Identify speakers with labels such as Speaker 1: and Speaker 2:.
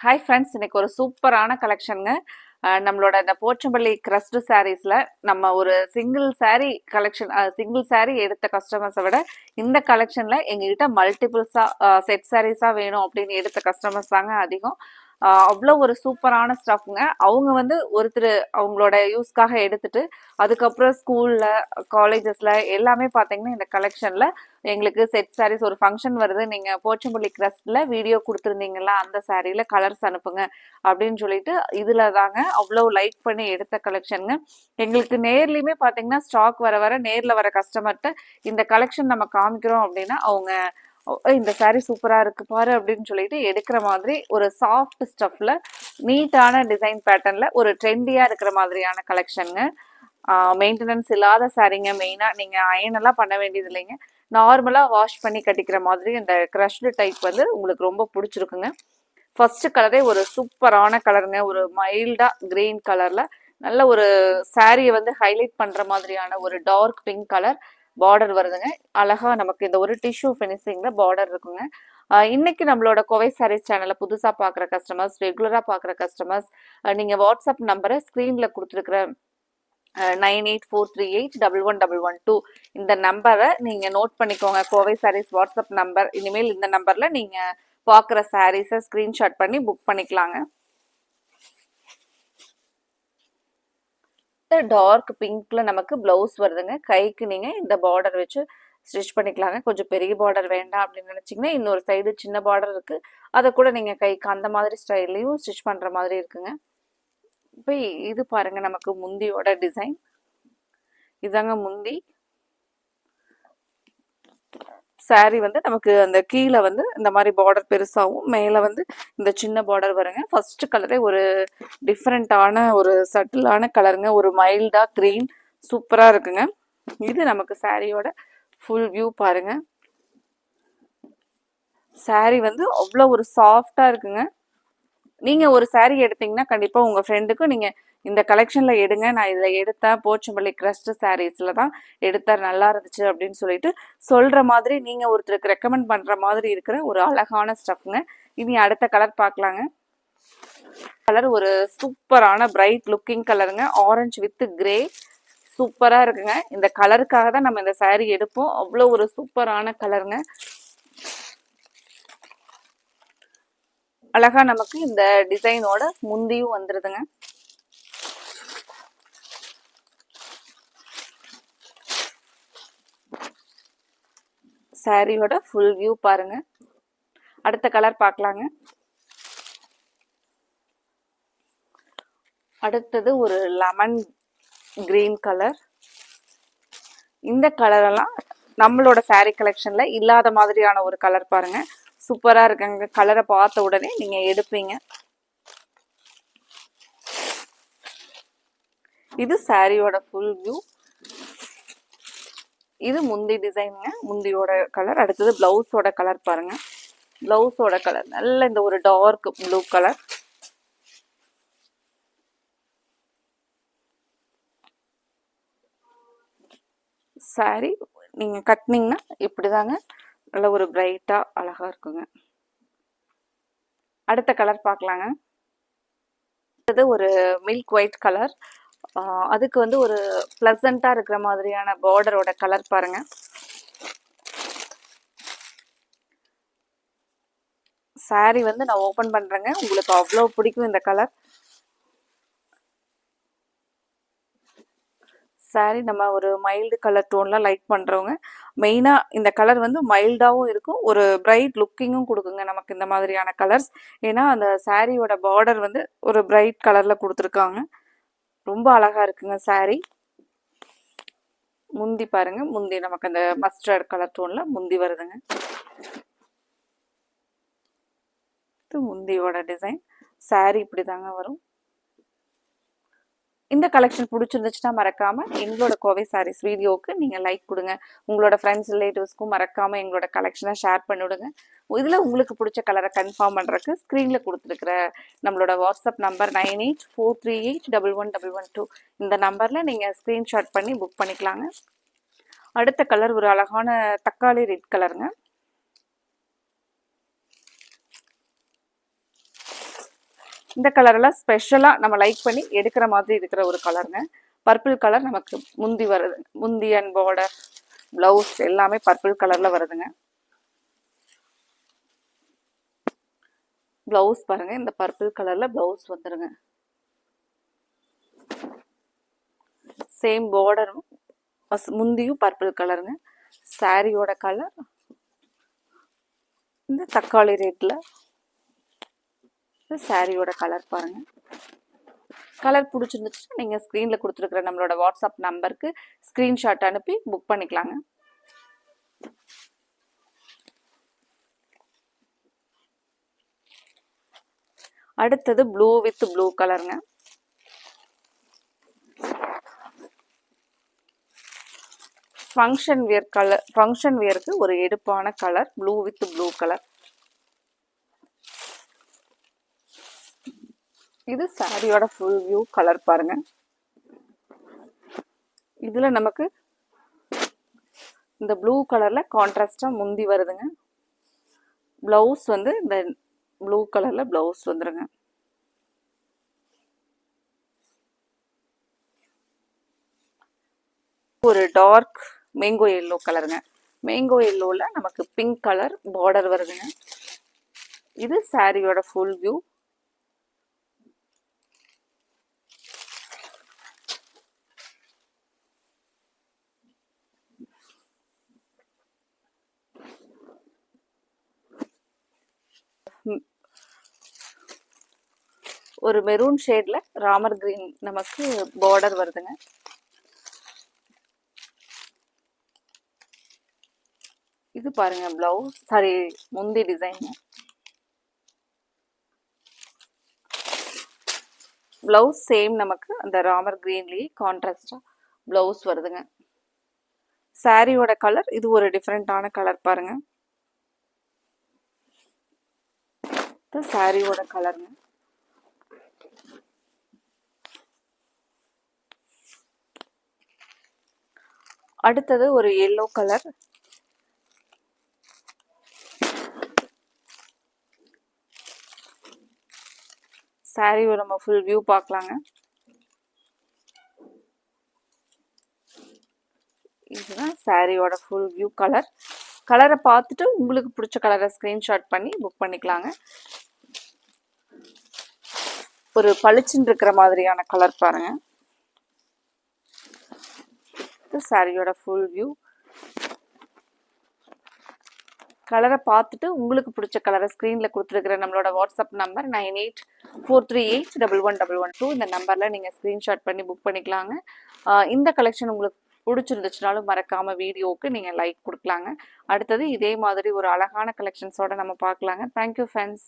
Speaker 1: Hi friends, இன்னைக்கு ஒரு சூப்பரான கலெக்ஷனுங்க. நம்மளோட இந்த போச்சம்பள்ளி கிரஸ்ட் சாரீஸ்ல நம்ம ஒரு single sari collection, single sari எடுத்த கஸ்டமர்ஸை விட இந்த கலெக்ஷன்ல எங்ககிட்ட மல்டிபிள்ஸா செட் சாரீஸா வேணும் அப்படின்னு எடுத்த கஸ்டமர்ஸ் தாங்க அதிகம். அவ்வளோ ஒரு சூப்பரான ஸ்டஃப்ங்க. அவங்க வந்து ஒருத்தர் அவங்களோட யூஸ்க்காக எடுத்துட்டு அதுக்கப்புறம் ஸ்கூல்ல காலேஜஸ்ல எல்லாமே பார்த்தீங்கன்னா இந்த கலெக்ஷன்ல எங்களுக்கு செட் சாரீஸ் ஒரு ஃபங்க்ஷன் வருது, நீங்க போச்சம்பள்ளி கிரஸ்ட்ல வீடியோ கொடுத்துருந்தீங்களா அந்த சாரீல கலர்ஸ் அனுப்புங்க அப்படின்னு சொல்லிட்டு இதுல தாங்க அவ்வளோ லைக் பண்ணி எடுத்த கலெக்ஷனுங்க. எங்களுக்கு நேர்லயுமே பாத்தீங்கன்னா ஸ்டாக் வர வர நேர்ல வர கஸ்டமர்கிட்ட இந்த கலெக்ஷன் நம்ம காமிக்கிறோம் அப்படின்னா அவங்க இந்த சாரீ சூப்பரா இருக்கு பாரு அப்படின்னு சொல்லிட்டு எடுக்கிற மாதிரி ஒரு சாஃப்ட் ஸ்டஃப்ல நீட்டான டிசைன் பேட்டர்ன்ல ஒரு ட்ரெண்டியா இருக்கிற மாதிரியான கலெக்ஷனுங்க. மெயின்டெனன்ஸ் இல்லாத சாரீங்க. மெயினா நீங்க அயன் எல்லாம் பண்ண வேண்டியது இல்லைங்க. நார்மலா வாஷ் பண்ணி கட்டிக்கிற மாதிரி இந்த கிரஷ்டு டைப் வந்து உங்களுக்கு ரொம்ப பிடிச்சிருக்குங்க. ஃபர்ஸ்ட் கலரே ஒரு சூப்பரான கலருங்க. ஒரு மைல்டா கிரீன் கலர்ல நல்ல ஒரு சாரியை வந்து ஹைலைட் பண்ற மாதிரியான ஒரு டார்க் பிங்க் கலர் பார்டர் வருதுங்க. அழகா நமக்கு இந்த ஒரு டிஷ்யூ ஃபினிஷிங்ல பார்டர் இருக்குங்க. இன்னைக்கு நம்மளோட கோவை சாரீஸ் சேனலை புதுசா பாக்குற கஸ்டமர்ஸ், ரெகுலரா பாக்குற கஸ்டமர்ஸ், நீங்க வாட்ஸ்அப் நம்பரை ஸ்கிரீன்ல கொடுத்துருக்குற 9843811112 இந்த நம்பரை நீங்க நோட் பண்ணிக்கோங்க. Kovai Sarees WhatsApp number. இனிமேல் இந்த நம்பர்ல நீங்க பாக்குற சாரீஸை ஸ்கிரீன்ஷாட் பண்ணி புக் பண்ணிக்கலாங்க. டார்க் பிங்க்ல நமக்கு பிளவுஸ் வருதுங்க. கைக்கு நீங்க இந்த பார்டர் வச்சு ஸ்டிச் பண்ணிக்கலாங்க. கொஞ்சம் பெரிய பார்டர் வேண்டாம் அப்படின்னு நினைச்சீங்கன்னா இன்னொரு சைடு சின்ன பார்டர் இருக்கு, அதை கூட நீங்க கைக்கு அந்த மாதிரி ஸ்டைல்லையும் ஸ்டிச் பண்ற மாதிரி இருக்குங்க. இப்போ இது பாருங்க, நமக்கு முந்தியோட டிசைன் இதாங்க முந்தி. சாரி வந்து நமக்கு அந்த கீழே வந்து இந்த மாதிரி பார்டர் பெருசாகவும் மேலே வந்து இந்த சின்ன பார்டர் வருங்க. ஃபர்ஸ்ட் கலரே ஒரு டிஃப்ரெண்டான ஒரு சட்டிலான கலருங்க. ஒரு மைல்டா கிரீன் சூப்பராக இருக்குங்க. இது நமக்கு சாரியோட ஃபுல் வியூ பாருங்க. சாரி வந்து அவ்வளோ ஒரு சாஃப்டா இருக்குங்க. நீங்க ஒரு சாரி எடுத்தீங்கன்னா கண்டிப்பா உங்க ஃப்ரெண்டுக்கு நீங்க இந்த கலெக்ஷன்ல எடுங்க, நான் இதுல எடுத்தேன், போச்சம்பள்ளி கிரஸ்ட் சாரீஸ்ல தான் எடுத்தேன், நல்லா இருந்துச்சு அப்படின்னு சொல்லிட்டு சொல்ற மாதிரி நீங்க ஒருத்தருக்கு ரெக்கமெண்ட் பண்ற மாதிரி இருக்கிற ஒரு அழகான ஸ்டஃப்ங்க. இனி அடுத்த கலர் பார்க்கலாங்க. கலர் ஒரு சூப்பரான பிரைட் லுக்கிங் கலருங்க. ஆரஞ்சு வித் கிரே சூப்பரா இருக்குங்க. இந்த கலருக்காக தான் நம்ம இந்த சாரி எடுப்போம். அவ்வளோ ஒரு சூப்பரான கலருங்க. அழகா நமக்கு இந்த டிசைனோட முந்தியும் வந்துருதுங்க. சாரியோட ஃபுல் வியூ பாருங்க. அடுத்த கலர் பார்க்கலாங்க. அடுத்தது ஒரு லெமன் கிரீன் கலர். இந்த கலர் எல்லாம் நம்மளோட சாரி கலெக்ஷன்ல இல்லாத மாதிரியான ஒரு கலர் பாருங்க. சூப்பரா இருக்குங்க. கலரை பார்த்த உடனே நீங்க எடுப்பீங்க. இது சாரியோட ஃபுல் வியூ. இது முந்தி டிசைனுங்க. முந்தியோட கலர். அடுத்தது பிளவுஸோட கலர் பாருங்க. பிளவுஸோட கலர் நல்ல இந்த ஒரு டார்க் ப்ளூ கலர். சாரி நீங்க கட்டினீங்கன்னா இப்படிதாங்க நல்ல ஒரு பிரைட்டா அழகா இருக்குங்க. அடுத்த கலர் பார்க்கலாங்க. இது ஒரு மில்க் ஒயிட் கலர். அதுக்கு வந்து ஒரு பிளசண்டா இருக்கிற மாதிரியான பார்டரோட கலர் பாருங்க. சாரி வந்து நான் ஓபன் பண்றேங்க, உங்களுக்கு அவ்வளோ பிடிக்கும் இந்த கலர். சாரி நம்ம ஒரு மைல்டு கலர் டோன்ல லைக் பண்றவங்க மெயினா இந்த கலர் வந்து மைல்டாவும் இருக்கும், ஒரு பிரைட் லுக்கிங்கும் கொடுக்குங்க நமக்கு இந்த மாதிரியான கலர்ஸ். ஏன்னா அந்த சாரியோட பார்டர் வந்து ஒரு பிரைட் கலர்ல கொடுத்துருக்காங்க. ரொம்ப அழகா இருக்குங்க சாரி. முந்தி பாருங்க. முந்தி நமக்கு அந்த மஸ்டர்ட் கலர் டோன்ல முந்தி வருதுங்க. இது முந்தியோட டிசைன். சாரி இப்படிதாங்க வரும். இந்த கலெக்ஷன் பிடிச்சிருந்துச்சுன்னா மறக்காம எங்களோட கோவை சாரீஸ் வீடியோவுக்கு நீங்க லைக் கொடுங்க. உங்களோட ஃப்ரெண்ட்ஸ் ரிலேட்டிவ்ஸ்க்கும் மறக்காம எங்களோட கலெக்ஷனை ஷேர் பண்ணிவிடுங்க. இதுல உங்களுக்கு பிடிச்ச கலரை கன்ஃபார்ம் பண்றதுக்கு ஸ்கிரீன்ல கொடுத்துருக்கிற நம்மளோட வாட்ஸ்அப் நம்பர் 9843811112 இந்த நம்பர்ல நீங்க ஸ்கிரீன்ஷாட் பண்ணி புக் பண்ணிக்கலாங்க. அடுத்த கலர் ஒரு அழகான தக்காளி ரெட் கலருங்க. இந்த கலரெல்லாம் ஸ்பெஷலாக நம்ம லைக் பண்ணி எடுக்கிற மாதிரி இருக்கிற ஒரு கலருங்க. பர்பிள் கலர் நமக்கு முந்தி வருது, முந்தி அண்ட் பார்டர் பிளவுஸ் எல்லாமே பர்பிள் கலர்ல வருதுங்க. பிளவுஸ் பாருங்க, இந்த பர்பிள் கலர்ல பிளவுஸ் வந்துருங்க. சேம் பார்டரும் முந்தியும் பர்பிள் கலருங்க. சாரியோட கலர் இந்த தக்காளி ரெட்ல. சாரியோட கலர் பாருங்க. கலர் பிடிச்சிருந்துச்சுன்னா நீங்கள் ஸ்க்ரீனில் கொடுத்துருக்குற நம்மளோட வாட்ஸ்அப் நம்பருக்கு ஸ்க்ரீன்ஷாட் அனுப்பி புக் பண்ணிக்கலாங்க. அடுத்தது ப்ளூ வித் ப்ளூ கலருங்க. ஃபங்க்ஷன் வியர் கலர், ஃபங்க்ஷன் வியருக்கு ஒரு எடுப்பான colour blue with blue colour. இது சாரியோட ஃபுல் வியூ கலர் பாருங்க. இதுல நமக்கு இந்த ப்ளூ கலர்ல கான்ட்ராஸ்டா முந்தி வருதுங்க. பிளவுஸ் வந்து இந்த ப்ளூ கலர்ல பிளவுஸ் வந்துருங்க. ஒரு டார்க் மேங்கோ எல்லோ கலருங்க. மேங்கோ எல்லோல நமக்கு பிங்க் கலர் பார்டர் வருதுங்க. இது சாரியோட ஃபுல் வியூ. ஒரு மெரூன் ஷேட்ல ராமர் கிரீன் நமக்கு பார்டர் வருதுங்க. இது பாருங்க பிளவுஸ், சாரி முந்தி டிசைன். பிளவுஸ் சேம் நமக்கு அந்த ராமர் கிரீன்லயே கான்ட்ராஸ்டா பிளவுஸ் வருதுங்க. சாரியோட கலர் இது ஒரு டிஃப்ரெண்டான கலர் பாருங்க. இது சாரியோட கலருங்க. அடுத்தது ஒரு எல்லோ கலர். சாரியோட நம்ம ஃபுல் வியூ பார்க்கலாங்க. இதுதான் சாரியோட ஃபுல் வியூ கலர். கலரை பார்த்துட்டு உங்களுக்கு பிடிச்ச கலரை ஸ்கிரீன்ஷாட் பண்ணி புக் பண்ணிக்கலாங்க. ஒரு பளிச்சுன்னு இருக்கிற மாதிரியான கலர் பாருங்க. இது சாரியோட ஃபுல் வியூ. கலரை பார்த்துட்டு உங்களுக்கு பிடிச்ச கலரை ஸ்க்ரீனில் கொடுத்துருக்குற நம்மளோட வாட்ஸ்அப் நம்பர் 9843811112. இந்த நம்பரில் நீங்கள் ஸ்க்ரீன்ஷாட் பண்ணி புக் பண்ணிக்கலாங்க. இந்த கலெக்ஷன் உங்களுக்கு பிடிச்சிருந்துச்சுனாலும் மறக்காமல் வீடியோவுக்கு நீங்கள் லைக் கொடுக்கலாங்க. அடுத்தது இதே மாதிரி ஒரு அழகான கலெக்ஷன்ஸோடு நம்ம பார்க்கலாங்க. Thank you friends.